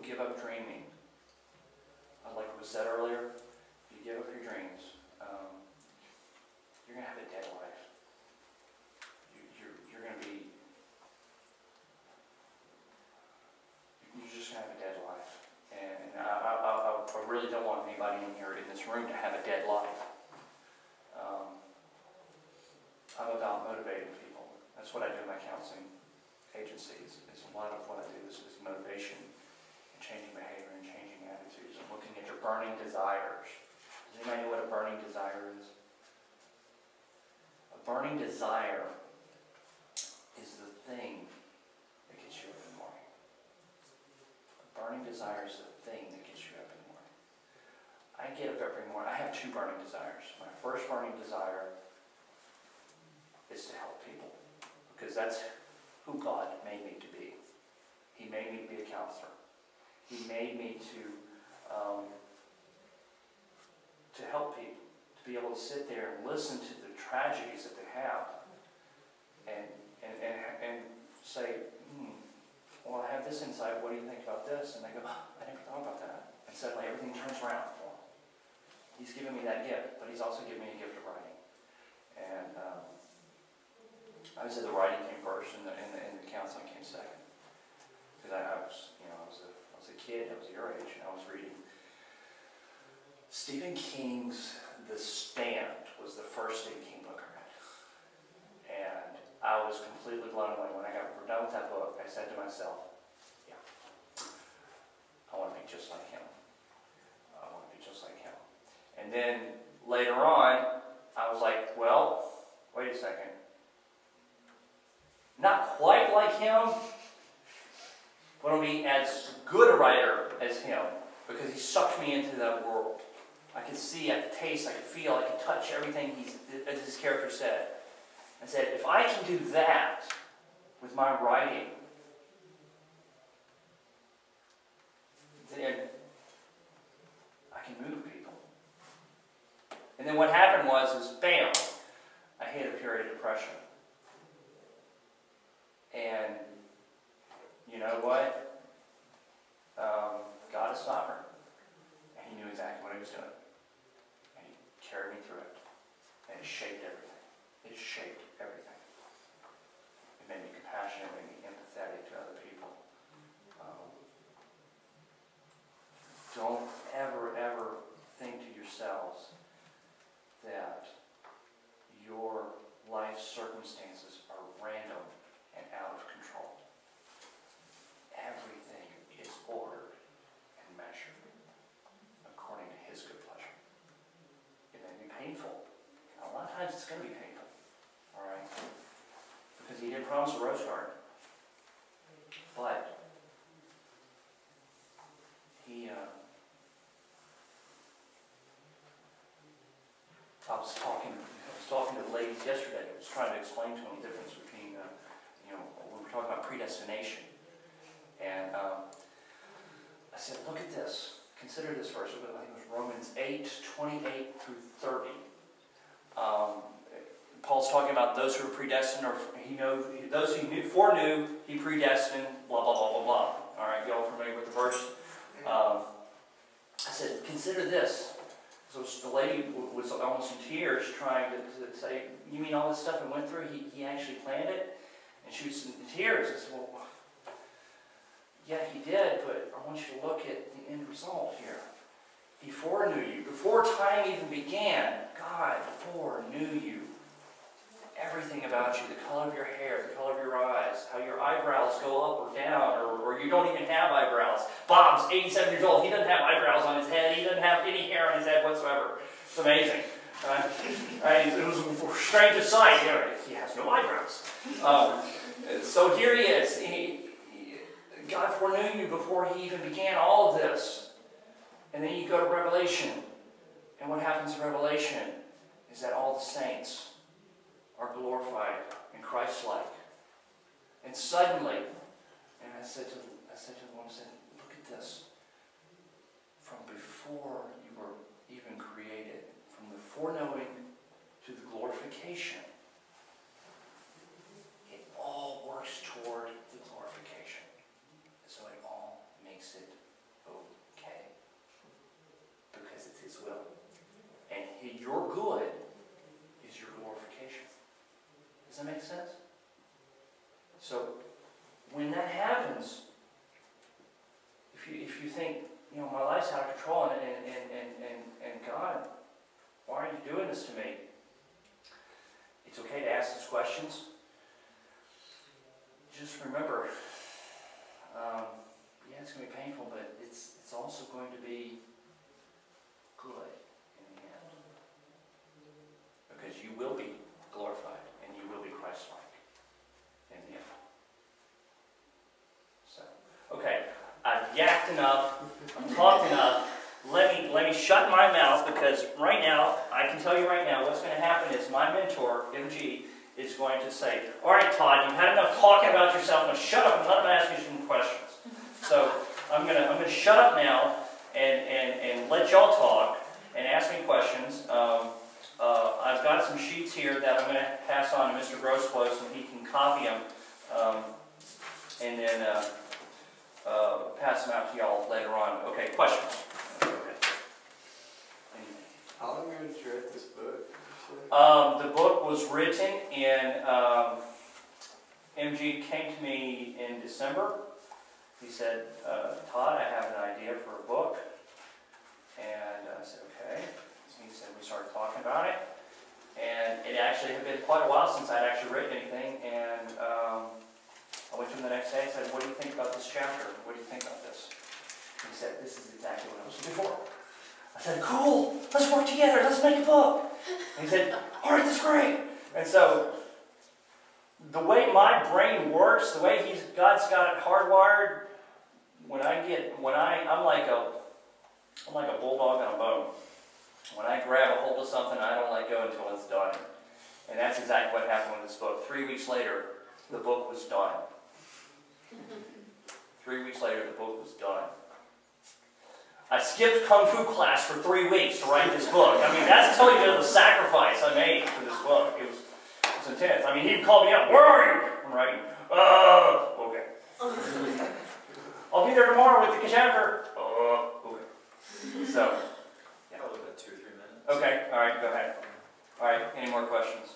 give up dreaming, like was said earlier, if you give up your dreams, you're going to have a dead life. You're going to be, you're just going to have a dead life. And I really don't want anybody in here in this room to have a dead life. I'm about motivating people. That's what I do in my counseling agencies. It's a lot of what I do is motivation and changing behavior and changing attitudes and looking at your burning desires. Does anybody know what a burning desire is? A burning desire is the thing that gets you up in the morning. A burning desire is the thing that gets you up in the morning. I get up every morning. I have two burning desires. My first burning desire is to help people, because that's who God made me to be. He made me to be a counselor. He made me to help people, to be able to sit there and listen to the tragedies that they have, and say, well, I have this insight. What do you think about this? And they go, I never thought about that. And suddenly everything turns around for him. He's given me that gift, but he's also given me a gift of writing. And I would say the writing came first, and the counseling came second. Because I was a kid. I was your age, and I was reading Stephen King's The Stand. Was the first Stephen King book I read, and I was completely blown away. When I got done with that book, I said to myself, "Yeah, I want to be just like him. I want to be just like him." And then later on, I was like, "Well, wait a second. Not quite like him, but I'll be as good a writer as him, because he sucked me into that world. I could see, I could taste, I could feel, I could touch everything as his character said. I said, if I can do that with my writing, then I can move people." And then what happened was, bam, I hit a period of depression. And you know what? God is sovereign. And he knew exactly what he was doing. And he carried me through it. And it shaped everything. It shaped everything. It made me compassionate, it made me empathetic to other people. Don't ever think to yourselves that your life circumstances are random and out of control. Everything is ordered and measured according to his good pleasure. It may be painful. And a lot of times it's going to be painful. Alright? Because he didn't promise a rose garden. But he I was talking to the ladies yesterday. I was trying to explain to them the difference between when we're talking about predestination. And I said, look at this. Consider this verse. I think it was Romans 8:28 through 30. Paul's talking about those who are predestined, or those he foreknew, he predestined, blah, blah, blah, blah, blah. All right, y'all familiar with the verse? I said, consider this. So the lady was almost in tears trying to say, you mean all this stuff I went through, he actually planned it? And she was in tears. I said, well, yeah, he did, but I want you to look at the end result here. He foreknew you. Before time even began, God foreknew you. Everything about you, the color of your hair, the color of your eyes, how your eyebrows go up or down, or you don't even have eyebrows. Bob's 87 years old. He doesn't have eyebrows on his head. He doesn't have any hair on his head whatsoever. It's amazing. It was a strange sight. He has no eyebrows. So here he is. God foreknew you before he even began all of this. And then you go to Revelation. And what happens in Revelation is that all the saints are glorified and Christ-like. And suddenly, and I said to the woman, look at this. From before you were even created, from the foreknowing to the glorification, all works toward the glorification. So it all makes it life's out of control, and God, why are you doing this to me? It's okay to ask those questions. Just remember, yeah, it's going to be painful, but it's also going to be good in the end. Because you will be glorified, and you will be Christ-like in the end. So, okay, I've yacked enough, I've talked enough. Let me shut my mouth, because right now, I can tell you right now, what's going to happen is my mentor, MG, is going to say, all right, Todd, you've had enough talking about yourself. Now shut up and let him ask you some questions. So I'm gonna shut up now and let y'all talk and ask me questions. I've got some sheets here that I'm going to pass on to Mr. Grosclose, and he can copy them and then pass them out to y'all later on. Okay, questions? How long ago did you write this book? The book was written in, MG came to me in December. He said, Todd, I have an idea for a book. And I said, okay. He said, we started talking about it. And it actually had been quite a while since I'd actually written anything. And I went to him the next day and said, what do you think about this chapter? What do you think about this? And he said, this is exactly what I was looking for. I said, cool, let's work together, let's make a book. And he said, all right, that's great. And so, the way my brain works, the way God's got it hardwired, I'm like a bulldog on a bone. When I grab a hold of something, I don't let go until it's done. And that's exactly what happened with this book. 3 weeks later, the book was done. 3 weeks later, the book was done. I skipped Kung Fu class for 3 weeks to write this book. I mean, that's telling you the sacrifice I made for this book. It was intense. I mean, he'd call me up, where are you? I'm writing, okay. I'll be there tomorrow with the chapter. Okay. So, yeah. Probably about 2 or 3 minutes. Okay, all right, go ahead. All right, any more questions?